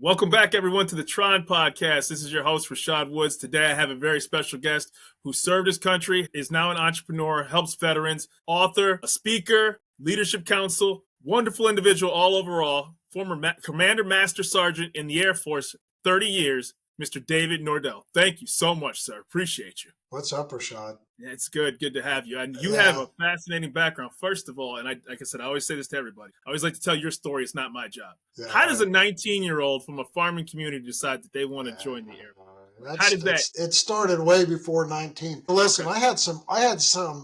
Welcome back, everyone, to the TRON podcast. This is your host, Rashad Woods. Today, I have a very special guest who served his country, is now an entrepreneur, helps veterans, author, a speaker, leadership council, wonderful individual all overall, former Commander Master Sergeant in the Air Force, 30 years, Mr. David Nordel. Thank you so much, sir. Appreciate you. What's up, Rashad? Yeah, it's good. Good to have you. And you have a fascinating background, first of all. And like I said, I always say this to everybody. I always like to tell your story. It's not my job. Yeah, how does a 19-year-old from a farming community decide that they want to join the Air Force? How did that? It started way before 19. Listen, okay. I had some,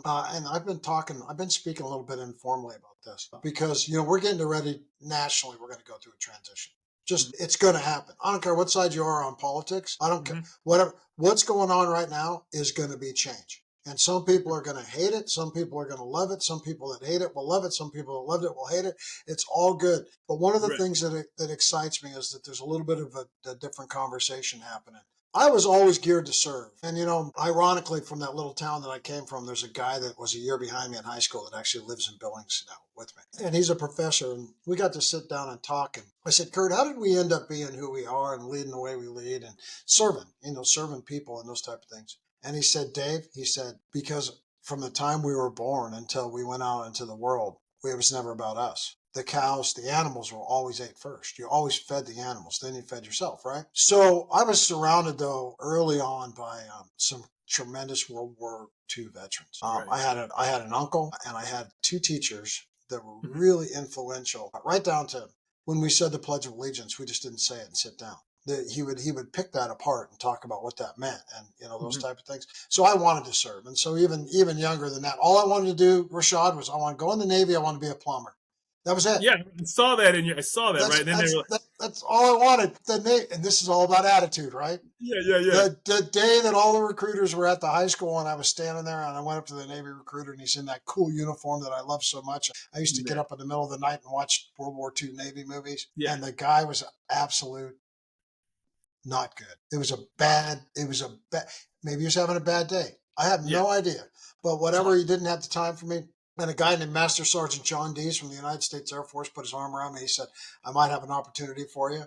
and I've been speaking a little bit informally about this because, we're getting ready nationally. We're going to go through a transition. It's going to happen. I don't care what side you are on politics. I don't care. What's going on right now is going to be change. And some people are going to hate it. Some people are going to love it. Some people that hate it will love it. Some people that loved it will hate it. It's all good. But one of the things that excites me is that there's a little bit of a different conversation happening. I was always geared to serve. And, ironically, from that little town that I came from, there's a guy that was a year behind me in high school that actually lives in Billings now with me. And he's a professor. And we got to sit down and talk. And I said, Kurt, how did we end up being who we are and leading the way we lead and serving people and those type of things? And he said, Dave, because from the time we were born until we went out into the world, it was never about us. The cows, the animals were always ate first. You always fed the animals, then you fed yourself, right? So I was surrounded, though, early on by some tremendous World War II veterans. I had an uncle, and I had two teachers that were really influential, right down to when we said the Pledge of Allegiance, we just didn't say it and sit down. He would pick that apart and talk about what that meant and those type of things. So I wanted to serve. And so even younger than that, all I wanted to do, Rashad, was I want to go in the Navy. I want to be a plumber. That was it. Yeah, I saw that I saw that, right? And then that's all I wanted. And this is all about attitude, right? Yeah. The day that all the recruiters were at the high school and I was standing there and I went up to the Navy recruiter and he's in that cool uniform that I love so much. I used to get up in the middle of the night and watch World War II Navy movies. Yeah. And the guy was absolute not good. Maybe he was having a bad day. I have no idea. But whatever, he didn't have the time for me. And a guy named Master Sergeant John Dees from the United States Air Force put his arm around me. He said, I might have an opportunity for you.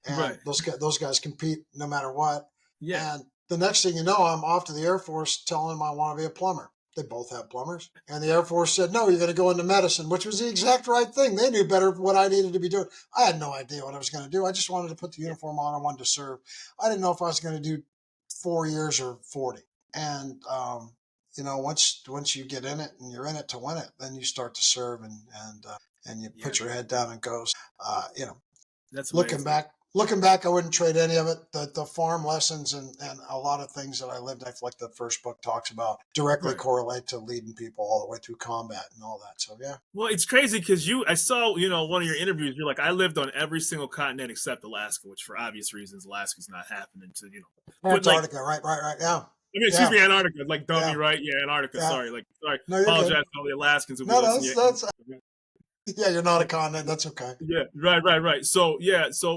And those guys compete no matter what. Yeah. And the next thing you know, I'm off to the Air Force telling them I want to be a plumber. They both have plumbers. And the Air Force said, no, you're going to go into medicine, which was the exact right thing. They knew better what I needed to be doing. I had no idea what I was going to do. I just wanted to put the uniform on. I wanted to serve. I didn't know if I was going to do 4 years or 40. And, once you get in it and you're in it to win it, then you start to serve and you put your head down and goes, that's looking back, I wouldn't trade any of it. The farm lessons and a lot of things that I lived, like the first book talks about, directly correlate to leading people all the way through combat and all that. So, yeah. Well, it's crazy because I saw, one of your interviews. You're like, I lived on every single continent except Alaska, which for obvious reasons, Alaska's not happening to, Antarctica, right, yeah. Excuse me, Antarctica, like dummy, right? Yeah, Antarctica. Sorry. No, apologize to all the Alaskans who that's you're not a continent. That's okay. Yeah, right. So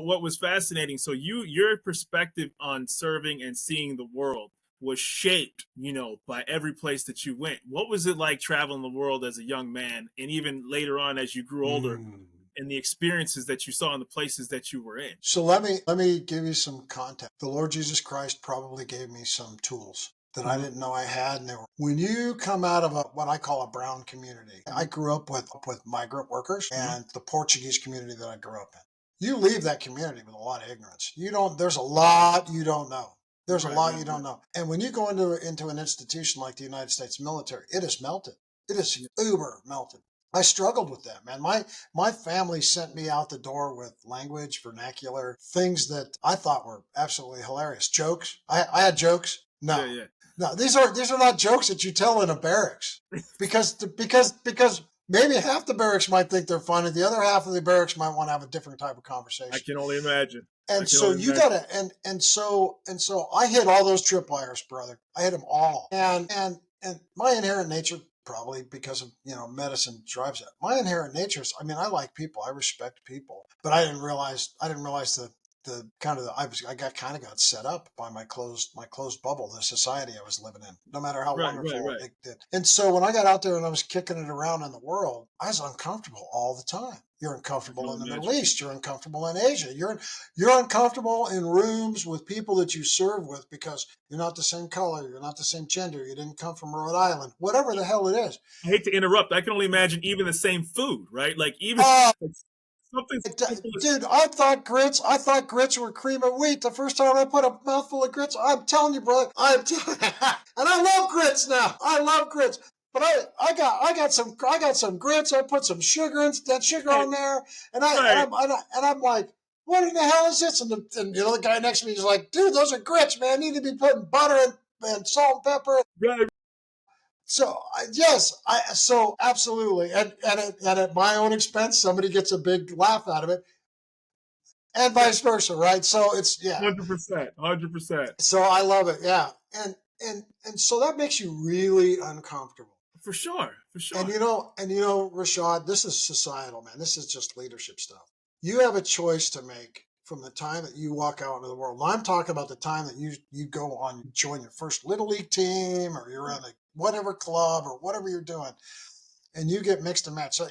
what was fascinating? So your perspective on serving and seeing the world was shaped, by every place that you went. What was it like traveling the world as a young man, and even later on as you grew older? And the experiences that you saw in the places that you were in. So let me give you some context. The Lord Jesus Christ probably gave me some tools that I didn't know I had. And when you come out of what I call a brown community, I grew up with migrant workers and the Portuguese community that I grew up in. You leave that community with a lot of ignorance. There's a lot you don't know. There's a lot you don't know. And when you go into an institution like the United States military, it is melted. It is uber melted. I struggled with that, man. My family sent me out the door with language, vernacular, things that I thought were absolutely hilarious. Jokes. I had jokes. No. Yeah. No, these are not jokes that you tell in a barracks. Because maybe half the barracks might think they're funny. The other half of the barracks might want to have a different type of conversation. I can only imagine. And so you gotta and so I hit all those tripwires, brother. I hit them all. And my inherent nature, probably because of, medicine drives that. My inherent nature is, I like people. I respect people. But I didn't realize the kind of the, I got set up by my closed bubble, the society I was living in, no matter how Right, right, wonderful right. it did. And so when I got out there and I was kicking it around in the world, I was uncomfortable all the time. You're I can uncomfortable in only the Middle imagine. East. You're uncomfortable in Asia. You're uncomfortable in rooms with people that you serve with because you're not the same color. You're not the same gender. You didn't come from Rhode Island. Whatever the hell it is. I hate to interrupt. I can only imagine even the same food, right? Like even Oh, like something simple as dude, I thought grits were cream of wheat the first time I put a mouthful of grits. I'm telling you, bro, and I love grits now. I love grits. But I got some grits. I put some sugar right, on there, right. and I'm like, what in the hell is this? And the guy next to me is like, dude, those are grits, man. You need to be putting butter and salt and pepper. Right. So yes, so absolutely, and at my own expense, somebody gets a big laugh out of it, and vice versa, right? So it's yeah. 100%. 100%. So I love it, yeah, and so that makes you really uncomfortable. For sure. For And sure. Rashad, this is societal, man. This is just leadership stuff. You have a choice to make from the time that you walk out into the world. And I'm talking about the time that you go on, join your first little league team, or you're in a whatever club or whatever you're doing, and you get mixed and matched. So,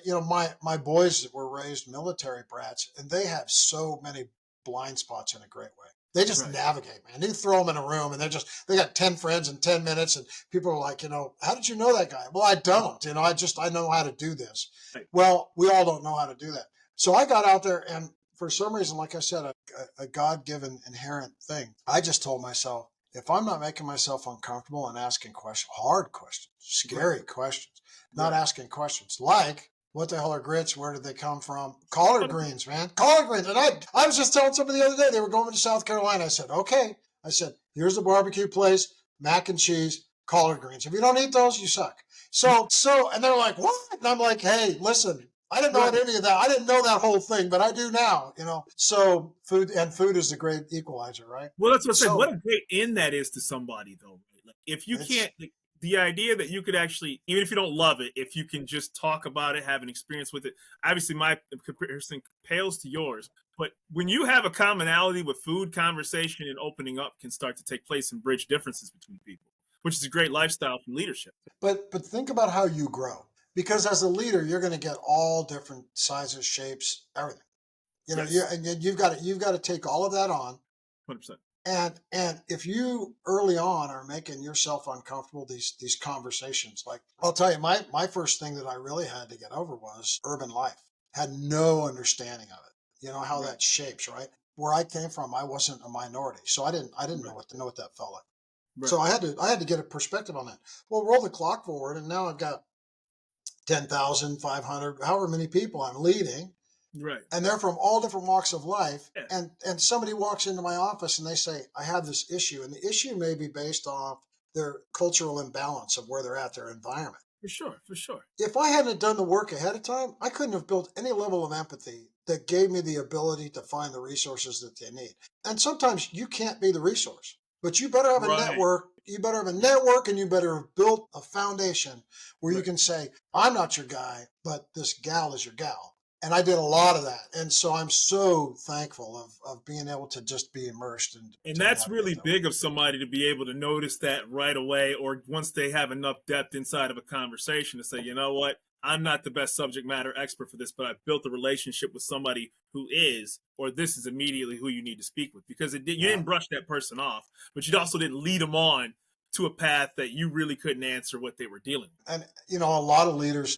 my boys were raised military brats, and they have so many blind spots in a great way. They just Right. navigate, man. You throw them in a room, and they got 10 friends in 10 minutes, and people are like, how did you know that guy? Well, I don't. I know how to do this. Right. Well, we all don't know how to do that. So I got out there, and for some reason, like I said, a God-given inherent thing, I just told myself, if I'm not making myself uncomfortable and asking hard questions, Right. scary questions, not Right. asking questions like, what the hell are grits? Where did they come from? Collard greens, man. Collard greens. And I was just telling somebody the other day, they were going to South Carolina. I said, okay. I said, here's the barbecue place, mac and cheese, collard greens. If you don't eat those, you suck. And they're like, what? And I'm like, hey, listen, I didn't know Right. any of that. I didn't know that whole thing, but I do now. So food is a great equalizer, right? Well, that's what I said. What So a great end that is to somebody, though. Right? Like, if you it's can't, like, the idea that you could actually, even if you don't love it, if you can just talk about it, have an experience with it. Obviously, my comparison pales to yours. But when you have a commonality with food, conversation and opening up can start to take place and bridge differences between people, which is a great lifestyle from leadership. but think about how you grow. Because as a leader, you're going to get all different sizes, shapes, everything. Yes, You've got to take all of that on. 100%. And if you early on are making yourself uncomfortable, these conversations, like I'll tell you, my first thing that I really had to get over was urban life. Had no understanding of it. You know how Right, that shapes, right? Where I came from, I wasn't a minority, so I didn't right, know what that felt like. right, So I had to get a perspective on that. Well, roll the clock forward, and now I've got 10,500, however many people I'm leading, right. and they're from all different walks of life. Yeah, And somebody walks into my office and they say, I have this issue, and the issue may be based off their cultural imbalance of where they're at, their environment. for sure, for sure. If I hadn't done the work ahead of time, I couldn't have built any level of empathy that gave me the ability to find the resources that they need. And sometimes you can't be the resource, but you better have a Right, network. You better have a network, and you better have built a foundation where you right. can say, I'm not your guy, but this gal is your gal. And I did a lot of that. And so I'm so thankful of being able to just be immersed and And to that's navigate really that way. big of somebody to be able to notice that right away, or once they have enough depth inside of a conversation to say, you know what, I'm not the best subject matter expert for this, but I've built a relationship with somebody who is, or this is immediately who you need to speak with, because you Yeah. didn't brush that person off, but you also didn't lead them on to a path that you really couldn't answer what they were dealing with. And, a lot of leaders,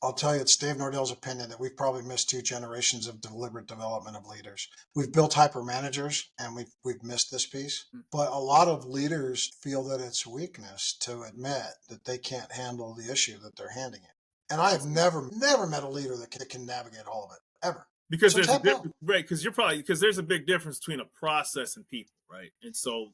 I'll tell you, it's Dave Nordel's opinion that we've probably missed two generations of deliberate development of leaders. We've built hyper managers, and we've missed this piece. But a lot of leaders feel that it's weakness to admit that they can't handle the issue that they're handing it. And I have never met a leader that can navigate all of it ever. Because So there's a tap in. difference, right? Because there's a big difference between a process and people, right? And so,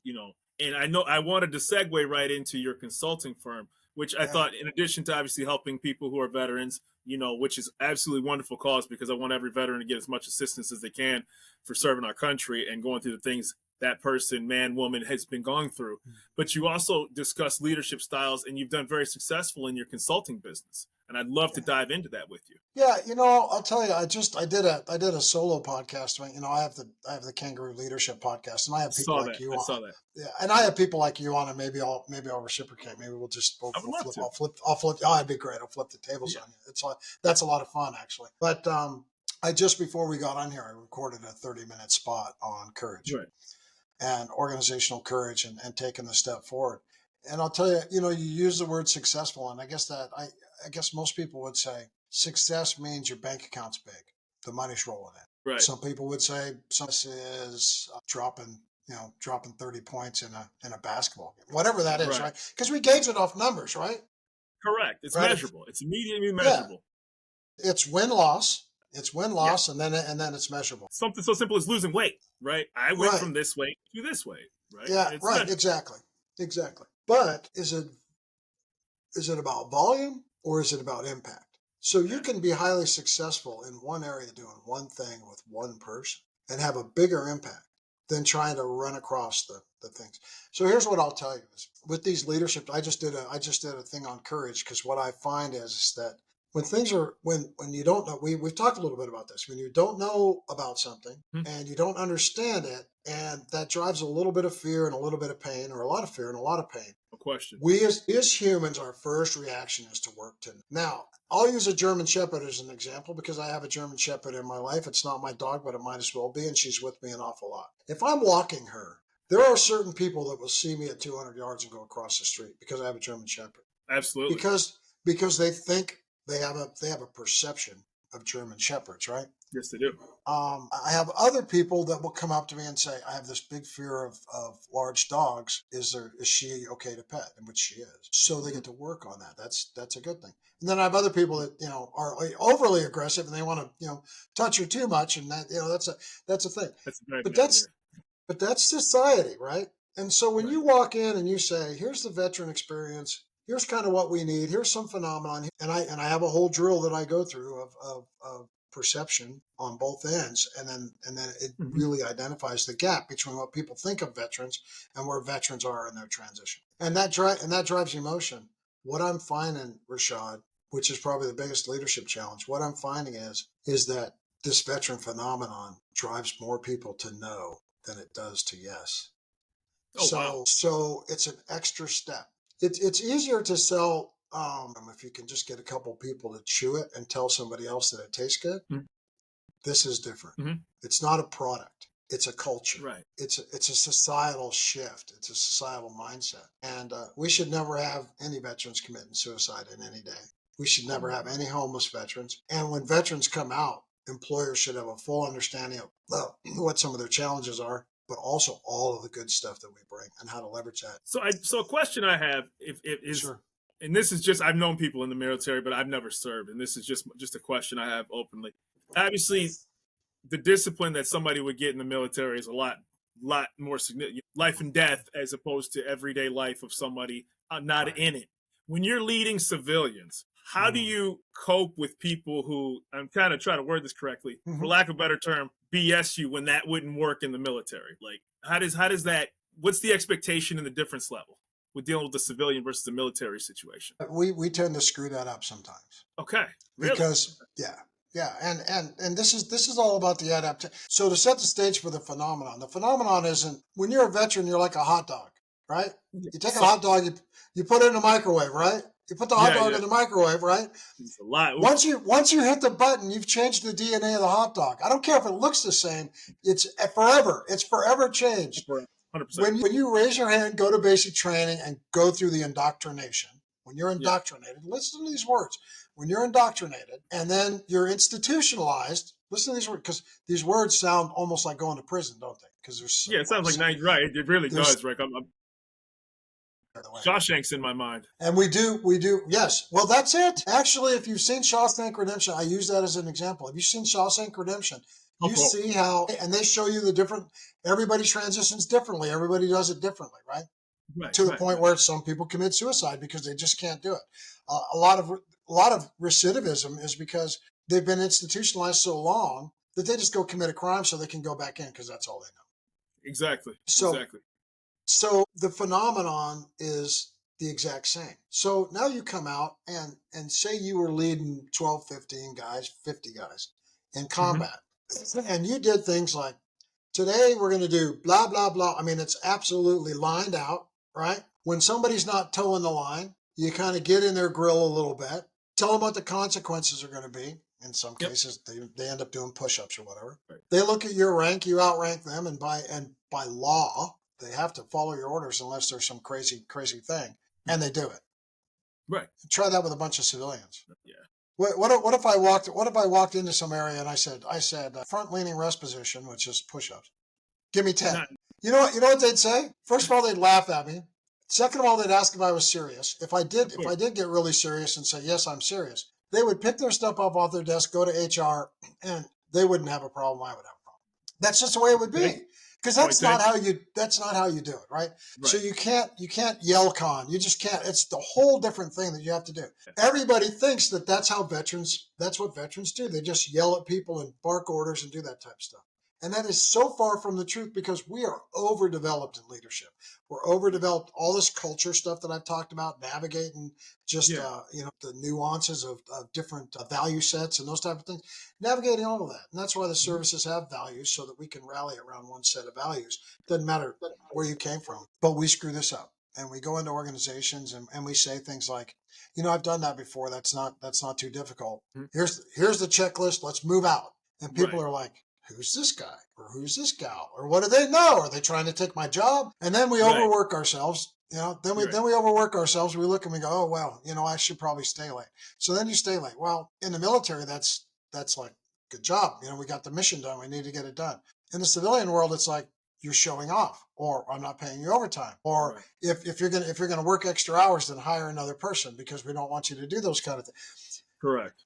and I know I wanted to segue right into your consulting firm, which I Yeah. thought, in addition to obviously helping people who are veterans, which is absolutely wonderful cause, because I want every veteran to get as much assistance as they can for serving our country and going through the things that person, man, woman, has been going through. But you also discuss leadership styles, and you've done very successful in your consulting business. And I'd love to dive into that with you. Yeah, I'll tell you, I did a solo podcast. I have the Kangaroo Leadership podcast, and I have people Saw like that. you I on. saw that. Yeah, and I have people like you on, and maybe I'll reciprocate. Maybe I would love to. I'll flip. Oh, it'd be great. I'll flip the tables on you. That's a lot of fun actually. But I just before we got on here, I recorded a 30-minute spot on courage Right. and organizational courage and taking the step forward. And I'll tell you, you use the word successful, and I guess most people would say success means your bank account's big, the money's rolling in. Right. Some people would say success is dropping 30 points in a basketball game, whatever that is, right? Because we gauge it off numbers, right? Correct. It's right? measurable. It's immediately measurable. Yeah. It's win loss. It's win loss, and then it's measurable. Something so simple as losing weight, right? I went from this weight to this weight, right? Yeah, right. Measurable. Exactly. But is it about volume or is it about impact? So you can be highly successful in one area doing one thing with one person and have a bigger impact than trying to run across the things. So here's what I'll tell you is with these leadership, I just did a thing on courage, because what I find is that when things are when you don't know, we've talked a little bit about this, when you don't know about something and you don't understand it, and that drives a little bit of fear and a little bit of pain, or a lot of fear and a lot of pain. No question. We as humans, our first reaction is to work to. Now, I'll use a German Shepherd as an example because I have a German Shepherd in my life. It's not my dog, but it might as well be, and she's with me an awful lot. If I'm walking her, there are certain people that will see me at 200 yards and go across the street because I have a German Shepherd. Absolutely. Because they think they have a perception of German Shepherds, right? Yes, they do. I have other people that will come up to me and say, I have this big fear of large dogs. Is she okay to pet? And which she is. So they get to work on that. That's a good thing. And then I have other people that, are overly aggressive and they want to, touch you too much. And that, that's a thing. But that's society, right? And so when you walk in and you say, here's the veteran experience, here's kind of what we need, here's some phenomenon. And I have a whole drill that I go through of perception on both ends, and then it really identifies the gap between what people think of veterans and where veterans are in their transition, and that drives emotion. What I'm finding, Rashad, which is probably the biggest leadership challenge, what I'm finding is that this veteran phenomenon drives more people to no than it does to yes. So it's an extra step. It's easier to sell if you can just get a couple people to chew it and tell somebody else that it tastes good. This is different. It's not a product. It's a culture. Right. It's a societal shift. It's a societal mindset. And we should never have any veterans committing suicide in any day. We should never have any homeless veterans. And when veterans come out, employers should have a full understanding of what some of their challenges are, but also all of the good stuff that we bring and how to leverage that. So a question I have is, sure. And this is just, I've known people in the military, but I've never served. And this is just a question I have openly. Obviously, the discipline that somebody would get in the military is a lot more significant, life and death, as opposed to everyday life of somebody not in it. When you're leading civilians, how do you cope with people who, I'm kind of trying to word this correctly, for lack of a better term, BS you when that wouldn't work in the military? Like, how does that, what's the expectation and the difference level with dealing with the civilian versus the military situation? We tend to screw that up sometimes. Okay. Really? Because, and this is all about the adaptation. So to set the stage for the phenomenon isn't, when you're a veteran, you're like a hot dog, right? You take a hot dog, you put it in a microwave, right? You put the hot dog in the microwave, right? It's a lot. Once you hit the button, you've changed the DNA of the hot dog. I don't care if it looks the same. It's forever. It's forever changed. 100%. When you raise your hand, go to basic training, and go through the indoctrination. When you're indoctrinated, listen to these words. When you're indoctrinated and then you're institutionalized, listen to these words, because these words sound almost like going to prison, don't they? Because there's it sounds like right. It really does, Rick. Shawshank's in my mind. And we do, yes. Well, that's it. Actually, if you've seen Shawshank Redemption, I use that as an example. Have you seen Shawshank Redemption? You see how, and they show you the different, everybody transitions differently. Everybody does it differently, right? To the point where some people commit suicide because they just can't do it. A lot of recidivism is because they've been institutionalized so long that they just go commit a crime so they can go back in because that's all they know. Exactly. So the phenomenon is the exact same. So now you come out and say you were leading 12, 15 guys, 50 guys in Mm-hmm. combat. And you did things like, today we're going to do blah, blah, blah. I mean, it's absolutely lined out, right? When somebody's not towing the line, you kind of get in their grill a little bit, tell them what the consequences are going to be. In some Yep. cases, they end up doing push-ups or whatever. Right. They look at your rank, you outrank them, and by law, they have to follow your orders unless there's some crazy thing, and they do it. Right. Try that with a bunch of civilians. Yeah. What if I walked into some area and I said front leaning rest position, which is push-ups. Give me 10. Not, You know what they'd say? First of all, they'd laugh at me. Second of all, they'd ask if I was serious. If I did get really serious and say, yes, I'm serious, they would pick their stuff up off their desk, go to HR, and they wouldn't have a problem. I would have a problem. That's just the way it would be. Because that's not how you do it, right? So you can't yell con. You just can't. It's the whole different thing that you have to do. Everybody thinks that that's what veterans do. They just yell at people and bark orders and do that type of stuff. And that is so far from the truth because we are overdeveloped in leadership. We're overdeveloped. All this culture stuff that I've talked about, navigating just the nuances of different value sets and those type of things, navigating all of that. And that's why the services have values so that we can rally around one set of values. Doesn't matter where you came from, but we screw this up. And we go into organizations and we say things like, I've done that before. That's not too difficult. Here's the checklist. Let's move out. And people are like, who's this guy or who's this gal or what do they know? Are they trying to take my job? And then we overwork ourselves. Then we overwork ourselves. We look and we go, oh, well, I should probably stay late. So then you stay late. Well, in the military, that's like, good job. We got the mission done. We need to get it done. In the civilian world, it's like, you're showing off, or I'm not paying you overtime. Or if you're gonna work extra hours, then hire another person because we don't want you to do those kind of things. Correct.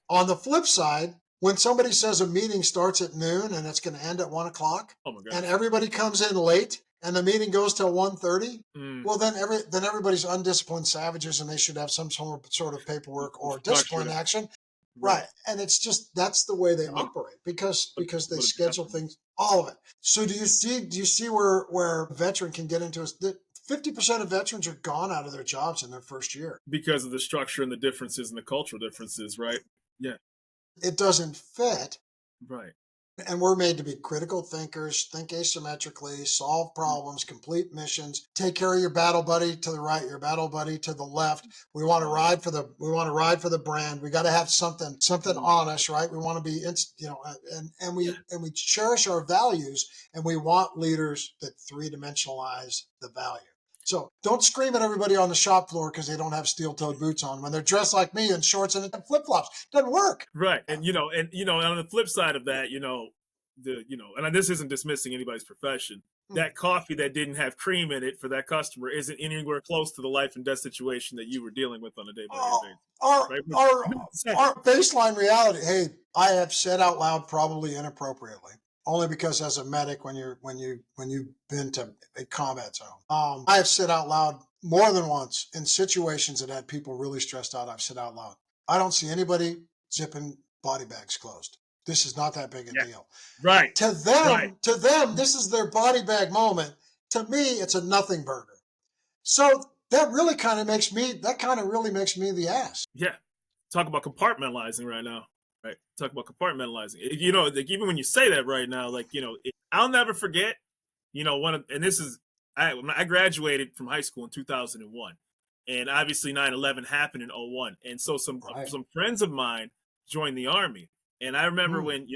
On the flip side, when somebody says a meeting starts at noon and it's going to end at 1 o'clock, and everybody comes in late and the meeting goes till 1:30, well, then everybody's undisciplined savages and they should have some sort of paperwork or discipline action. Right. And it's just, that's the way they operate because they schedule things, all of it. So do you see where a veteran can get into it? 50% of veterans are gone out of their jobs in their first year. Because of the structure and the differences and the cultural differences, right? Yeah. It doesn't fit. Right. And we're made to be critical thinkers, think asymmetrically, solve problems, complete missions, take care of your battle buddy to the right, your battle buddy to the left. We want to ride for the brand. We got to have something on us, right? We want to be, and we cherish our values, and we want leaders that three-dimensionalize the value. So don't scream at everybody on the shop floor because they don't have steel-toed boots on when they're dressed like me in shorts and flip-flops. Doesn't work. Right. And on the flip side of that, and this isn't dismissing anybody's profession. That coffee that didn't have cream in it for that customer isn't anywhere close to the life and death situation that you were dealing with on a day-by-day basis. Our baseline reality. Hey, I have said out loud, probably inappropriately, only because as a medic, when you've been to a combat zone, I have said out loud more than once in situations that had people really stressed out. I've said out loud, I don't see anybody zipping body bags closed. This is not that big a deal. Right. To them, this is their body bag moment. To me, it's a nothing burger. So that really kind of makes me the ass. Yeah. Talk about compartmentalizing right now. Right. Talk about compartmentalizing. Even when you say that right now, I'll never forget, I graduated from high school in 2001, and obviously 9/11 happened in 2001. And so some friends of mine joined the Army. And I remember when,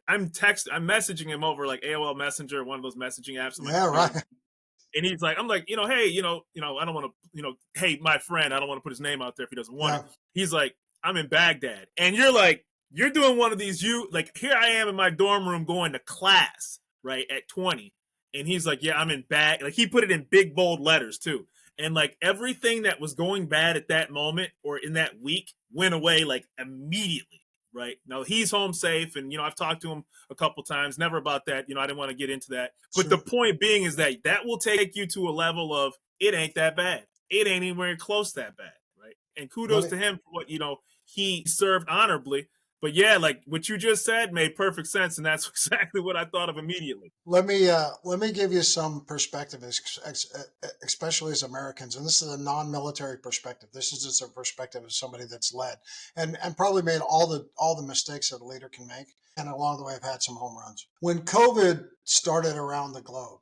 I'm messaging him over like AOL Messenger, one of those messaging apps. And he's like, I'm like, hey, I don't want to, hey, my friend, I don't want to put his name out there if he doesn't want it. He's like, I'm in Baghdad. And you're like, you're doing one of these, here I am in my dorm room going to class, right, at 20. And he's like, yeah, I'm in Baghdad. Like, he put it in big, bold letters, too. And, like, everything that was going bad at that moment or in that week went away, like, immediately, right? Now, he's home safe, and, I've talked to him a couple times, never about that. I didn't want to get into that. But the point being is that will take you to a level of, it ain't that bad. It ain't anywhere close that bad, right? And kudos to him for what, he served honorably. But yeah, like what you just said made perfect sense, and that's exactly what I thought of immediately. Let me give you some perspective, especially as Americans, and this is a non-military perspective. This is just a perspective of somebody that's led and probably made all the mistakes that a leader can make, and along the way have had some home runs. When COVID started around the globe,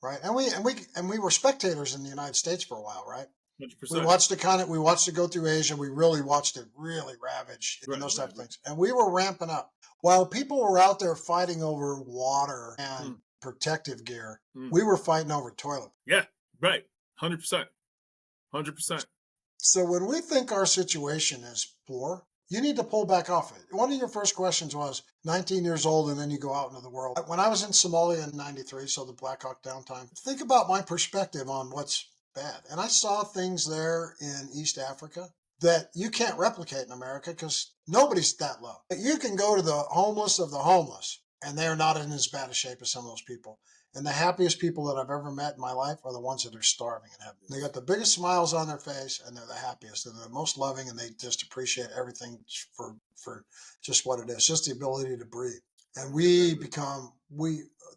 right, and we were spectators in the United States for a while, right? We 100%. watched we watched it go through Asia. We really watched it really ravage and Right, those type right, of right. things. And we were ramping up. While people were out there fighting over water and Mm, protective gear, mm. we were fighting over toilet. Yeah, right. 100%. 100%. So when we think our situation is poor, you need to pull back off it. One of your first questions was 19 years old and then you go out into the world. When I was in Somalia in 93, so the Black Hawk downtime, think about my perspective on what's bad. And I saw things there in East Africa that you can't replicate in America because nobody's that low. You can go to the homeless of the homeless and they're not in as bad a shape as some of those people. And the happiest people that I've ever met in my life are the ones that are starving and have. They got the biggest smiles on their face, and they're the happiest. They're the most loving, and they just appreciate everything for just what it is, just the ability to breathe. And we become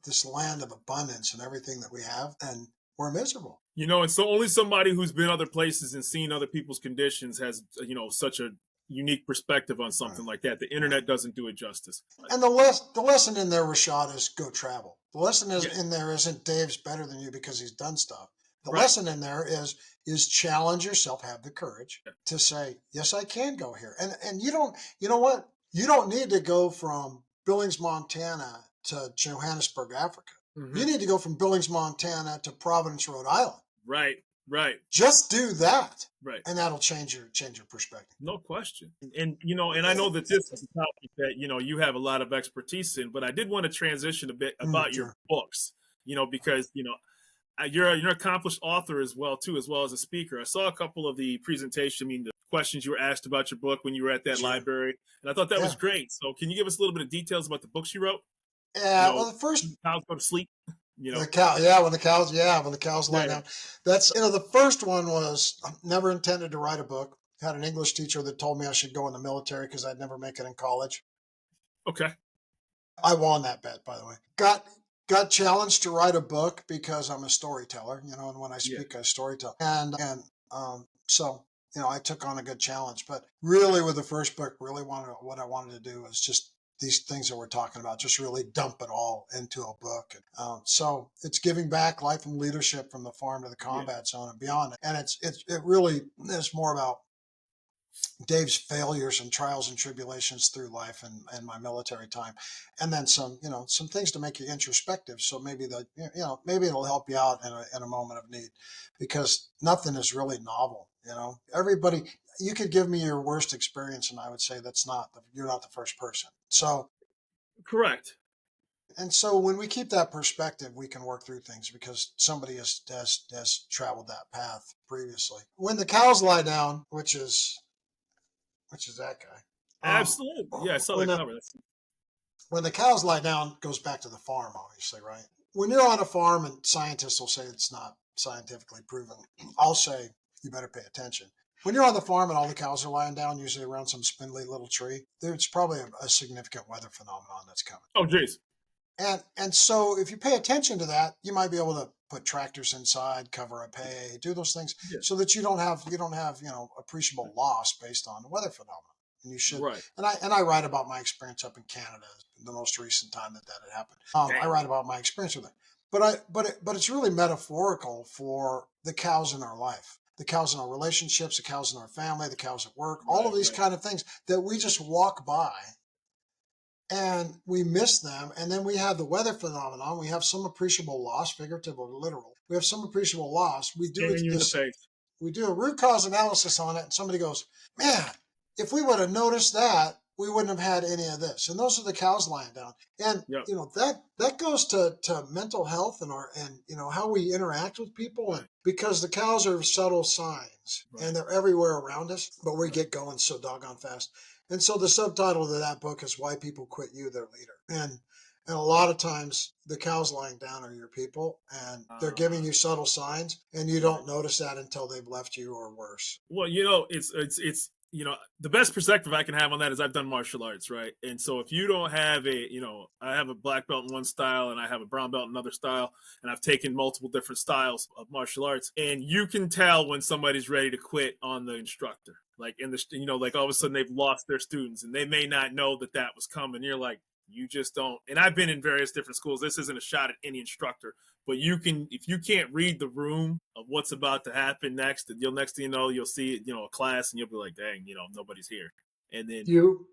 this land of abundance and everything that we have, and we're miserable. You know, and so only somebody who's been other places and seen other people's conditions has, such a unique perspective on Right. something like that. The Right. internet doesn't do it justice. And the lesson in there, Rashad, is go travel. The lesson is Yeah, in there isn't Dave's better than you because he's done stuff. The right. lesson in there is challenge yourself, have the courage Yeah. to say, yes, I can go here. And you know what? You don't need to go from Billings, Montana to Johannesburg, Africa. You Hmm. need to go from Billings, Montana to Providence, Rhode Island. Right, right, Just do that. right. And that'll change your perspective. No question. And I know that this is a topic that, you have a lot of expertise in, but I did want to transition a bit about your Sure. books, because, you're an accomplished author as well, too, as well as a speaker. I saw a couple of the presentation, the questions you were asked about your book when you were at that Sure. library, and I thought that was Yeah. great. So can you give us a little bit of details about the books you wrote? Yeah. Well, the When first the cows go to sleep, The cow, yeah, when the cows lie Yeah. down. That's the first one was never intended to write a book. Had an English teacher that told me I should go in the military because I'd never make it in college. Okay. I won that bet, by the way. Got challenged to write a book because I'm a storyteller, and when I Yeah. speak, I storytell. So I took on a good challenge. But really, with the first book, really what I wanted to do was just these things that we're talking about, just really dump it all into a book. So it's giving back life and leadership from the farm to the Yeah. combat zone and beyond. And it really is more about Dave's failures and trials and tribulations through life and my military time, and then some things to make you introspective. So maybe it'll help you out in a moment of need, because nothing is really novel. Everybody, you could give me your worst experience, and I would say you're not the first person. Correct. And so when we keep that perspective, we can work through things because somebody has traveled that path previously. When the cows lie down, which is that guy. Absolutely. Yeah, I saw When that the cover. when the cows lie down, goes back to the farm, obviously, right? When you're on a farm, and scientists will say it's not scientifically proven, I'll say you better pay attention. When you're on the farm and all the cows are lying down, usually around some spindly little tree, there's probably a significant weather phenomenon that's coming. Oh, geez. And so if you pay attention to that, you might be able to put tractors inside, cover up hay, do those things Yeah. so that you don't have appreciable loss based on the weather phenomenon. And you should. Right. And I write about my experience up in Canada, the most recent time that had happened. I Damn. write about my experience with it. But it's really metaphorical for the cows in our life. The cows in our relationships, the cows in our family, the cows at work, all Right, of these right. kind of things that we just walk by and we miss them. And then we have the weather phenomenon. We have some appreciable loss, figurative or literal. We have some appreciable loss. Staring you in the face. We do a root cause analysis on it, and somebody goes, man, if we would have noticed that, we wouldn't have had any of this. And those are the cows lying down. And Yep. that goes to mental health and how we interact with people. Right. And because the cows are subtle signs Right. and they're everywhere around us, but we get going so doggone fast. And so the subtitle to that book is Why People Quit You, Their Leader. And a lot of times the cows lying down are your people, and they're giving you subtle signs, and you Right. don't notice that until they've left you or worse. Well, it's the best perspective I can have on that is I've done martial arts, right? And so if you don't have I have a black belt in one style and I have a brown belt in another style, and I've taken multiple different styles of martial arts, and you can tell when somebody's ready to quit on the instructor. Like like all of a sudden they've lost their students and they may not know that was coming. You're like, you just don't. And I've been in various different schools. This isn't a shot at any instructor, but if you can't read the room of what's about to happen next, next thing you know, you'll see a class and you'll be like, dang, nobody's here. And then You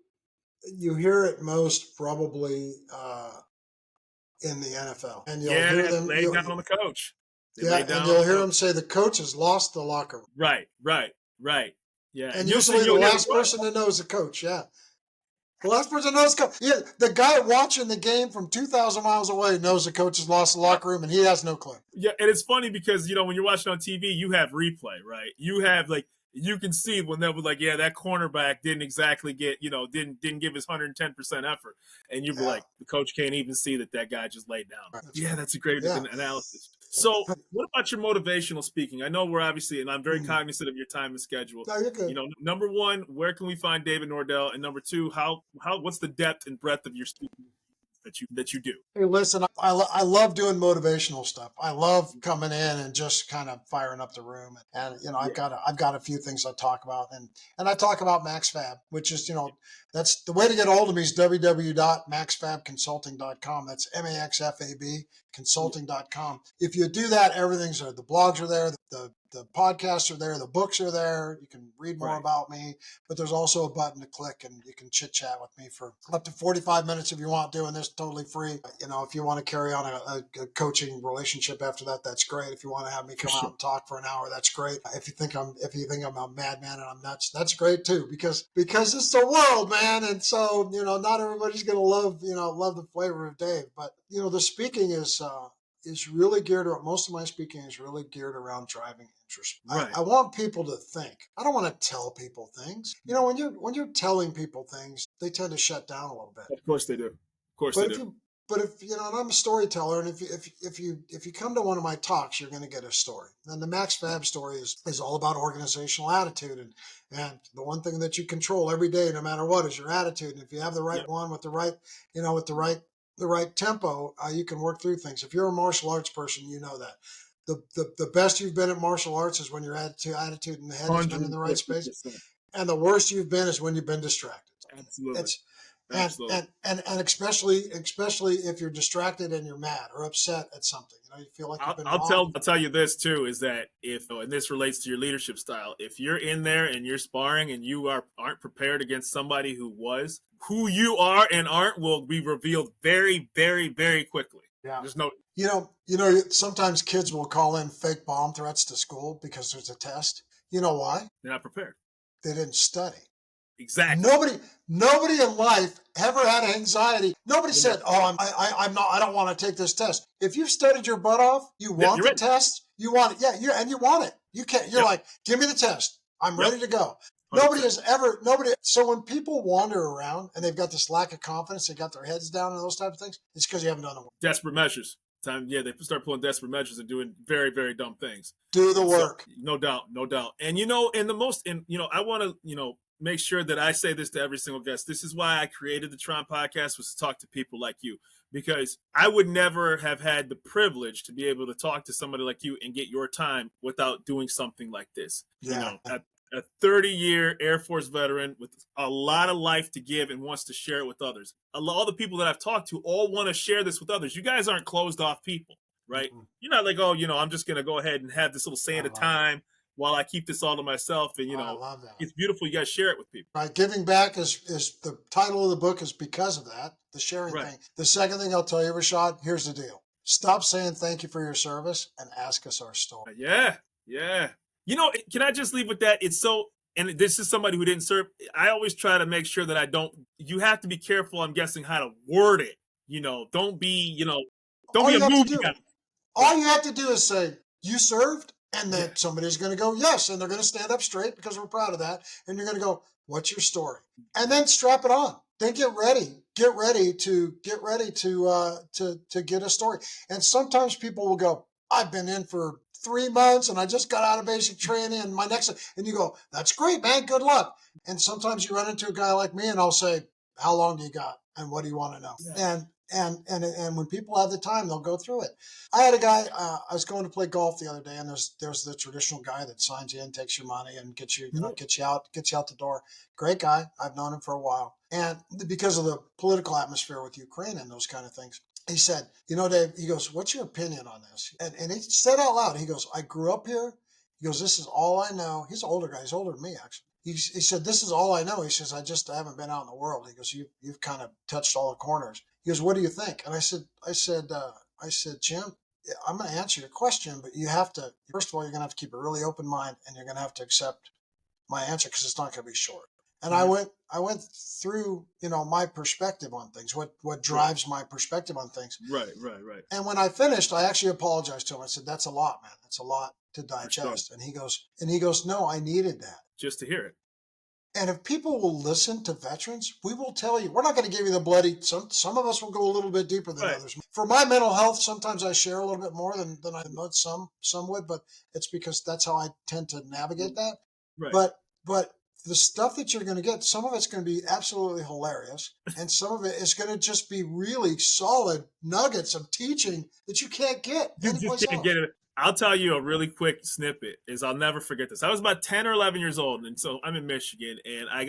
hear it most probably in the NFL, and you'll hear them lay down on the coach. And you'll hear them say the coach has lost the locker room. Right. Yeah, and usually the last person that knows the coach. Yeah. The last person knows coach. Yeah, the guy watching the game from 2,000 miles away knows the coach has lost the locker room, and he has no clue. Yeah, and it's funny because when you're watching on TV, you have replay, right? You have you can see when they were like, yeah, that cornerback didn't exactly get, didn't give his 110% effort, and you'd be like, the coach can't even see that guy just laid down. Right. That's a great analysis. So, what about your motivational speaking? I know we're obviously, and I'm very cognizant of your time and schedule. No, you're good. Number one, where can we find David Nordel? And number two, what's the depth and breadth of your speaking that you do? Hey, listen, I love doing motivational stuff. I love coming in and just kind of firing up the room. And I've got a few things I talk about, and I talk about MaxFab, which is that's the way to get a hold of me is www.maxfabconsulting.com. That's MAXFAB consulting.com. If you do that, everything's there. The blogs are there, the podcasts are there, the books are there. You can read more about me, but there's also a button to click and you can chit chat with me for up to 45 minutes if you want, doing this totally free. If you want to carry on a coaching relationship after that, that's great. If you want to have me come out and talk for an hour, that's great. If you think I'm a madman and I'm nuts, that's great too, because it's the world, man. And so, not everybody's going to love the flavor of Dave, but the speaking is really geared around, most of my speaking is really geared around driving interest. Right. I want people to think. I don't want to tell people things. When you're telling people things, they tend to shut down a little bit. Of course they do. But if and I'm a storyteller, and if you come to one of my talks, you're going to get a story. And the Max Fab story is all about organizational attitude, and the one thing that you control every day, no matter what, is your attitude. And if you have the right one with the right tempo, you can work through things. If you're a martial arts person, you know that. The best you've been at martial arts is when your attitude in the head has been in the right space. And the worst you've been is when you've been distracted. Absolutely. And especially if you're distracted and you're mad or upset at something, you feel like you've been wrong. I'll tell you this too, is that and this relates to your leadership style, if you're in there and you're sparring and you aren't prepared against somebody who you are and aren't will be revealed very, very, very quickly. Yeah. There's no, sometimes kids will call in fake bomb threats to school because there's a test. You know why? They're not prepared. They didn't study. Exactly. Nobody in life ever had anxiety. Nobody said, "Oh, I don't want to take this test." If you've studied your butt off, you want the test. You want it, and you want it. You can't. You're like, "Give me the test. I'm ready to go." 100%. Nobody. So when people wander around and they've got this lack of confidence, they got their heads down and those types of things, it's because you haven't done the work. Desperate measures. They start pulling desperate measures and doing very, very dumb things. Do the work. So, no doubt. And I want to, make sure that I say this to every single guest. This is why I created the TRON podcast, was to talk to people like you, because I would never have had the privilege to be able to talk to somebody like you and get your time without doing something like this. Yeah. A 30-year Air Force veteran with a lot of life to give and wants to share it with others. All the people that I've talked to all want to share this with others. You guys aren't closed off people, right? Mm-hmm. You're not like, I'm just going to go ahead and have this little sand of time while I keep this all to myself. And, I love that. It's beautiful. You guys share it with people. Right. Giving back is the title of the book, is because of that, the sharing thing. The second thing I'll tell you, Rashad, here's the deal. Stop saying thank you for your service and ask us our story. Yeah. Can I just leave with that? It's so, and this is somebody who didn't serve. I always try to make sure that you have to be careful, I'm guessing, how to word it. Don't be, don't be a movie guy. All you have to do is say, you served? And then somebody's going to go, yes. And they're going to stand up straight because we're proud of that. And you're going to go, what's your story? And then strap it on. Then get ready to get a story. And sometimes people will go, I've been in for 3 months and I just got out of basic training and my next, and you go, that's great, man. Good luck. And sometimes you run into a guy like me and I'll say, how long do you got? And what do you want to know? Yeah. And when people have the time, they'll go through it. I had a guy, I was going to play golf the other day, and there's the traditional guy that signs you in, takes your money, and gets you out the door. Great guy. I've known him for a while. And because of the political atmosphere with Ukraine and those kind of things, he said, Dave, he goes, what's your opinion on this? And he said out loud, he goes, I grew up here. He goes, this is all I know. He's an older guy. He's older than me, actually. He said, this is all I know. He says, I haven't been out in the world. He goes, you've kind of touched all the corners. He goes, what do you think? And I said, Jim, I'm going to answer your question, but you have to, first of all, you're going to have to keep a really open mind, and you're going to have to accept my answer because it's not going to be short. And I went through, my perspective on things, what drives my perspective on things. Right. And when I finished, I actually apologized to him. I said, that's a lot, man. That's a lot to digest. And he goes, no, I needed that. Just to hear it. And if people will listen to veterans, we will tell you. We're not going to give you the bloody. Some of us will go a little bit deeper than others. For my mental health, sometimes I share a little bit more than I know some would, but it's because that's how I tend to navigate that. Right. But the stuff that you're going to get, some of it's going to be absolutely hilarious, and some of it is going to just be really solid nuggets of teaching that you can't get anyplace else. Get it. I'll tell you a really quick snippet is I'll never forget this. I was about 10 or 11 years old, and so I'm in Michigan, and I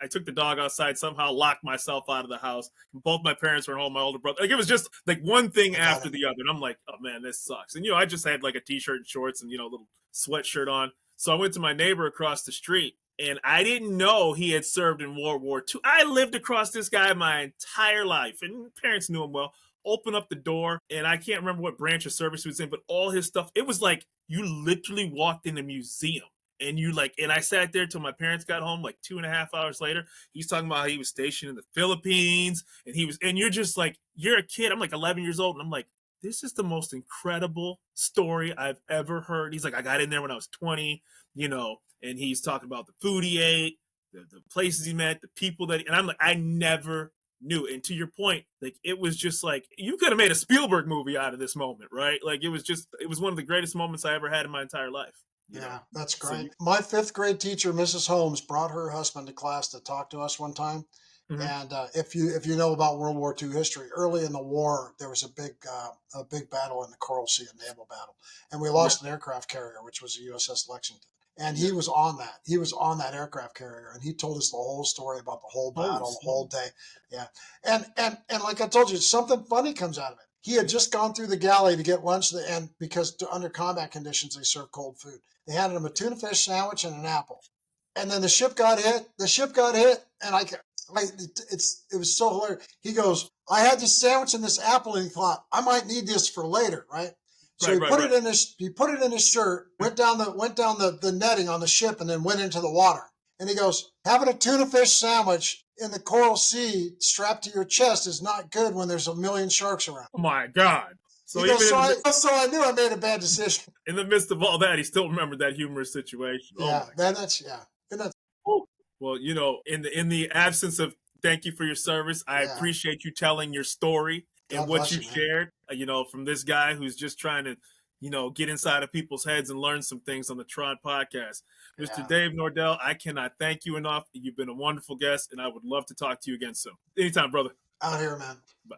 took the dog outside, somehow locked myself out of the house. Both my parents were home, my older brother. Like, it was just like one thing after the other, and I'm like, oh man, this sucks. And I just had like a t-shirt and shorts and a little sweatshirt on. So I went to my neighbor across the street, and I didn't know he had served in World War II. I lived across this guy my entire life, and parents knew him well. Open up the door, and I can't remember what branch of service he was in, but all his stuff, it was like you literally walked in a museum. And and I sat there till my parents got home, like 2.5 hours later. He's talking about how he was stationed in the Philippines, and you're just like, you're a kid. I'm like 11 years old, and I'm like, this is the most incredible story I've ever heard. He's like, I got in there when I was 20, and he's talking about the food he ate, the places he met, the people and I'm like, I never knew. And to your point, like, it was just like, you could have made a Spielberg movie out of this moment, right? Like, it was one of the greatest moments I ever had in my entire life. Yeah, that's great. My 5th grade teacher, Mrs. Holmes, brought her husband to class to talk to us one time. Mm-hmm. And if you know about World War II history, early in the war, there was a big battle in the Coral Sea, a naval battle. And we lost an aircraft carrier, which was the USS Lexington. And he was on that. He was on that aircraft carrier, and he told us the whole story about the whole battle, the whole day. Yeah, and like I told you, something funny comes out of it. He had just gone through the galley to get lunch, and because under combat conditions they serve cold food, they handed him a tuna fish sandwich and an apple. And then the ship got hit, and it was so hilarious. He goes, I had this sandwich and this apple, and he thought, I might need this for later, right? So he put it in his shirt, went down the netting on the ship, and then went into the water. And he goes, having a tuna fish sandwich in the Coral Sea strapped to your chest is not good when there's a million sharks around. Oh my God. So I knew I made a bad decision. In the midst of all that, he still remembered that humorous situation. Yeah, Well, in the absence of thank you for your service, I appreciate you telling your story and what you shared, from this guy who's just trying to, get inside of people's heads and learn some things on the TRON podcast. Mr. Dave Nordel, I cannot thank you enough. You've been a wonderful guest, and I would love to talk to you again soon. Anytime, brother. Out here, man. Bye.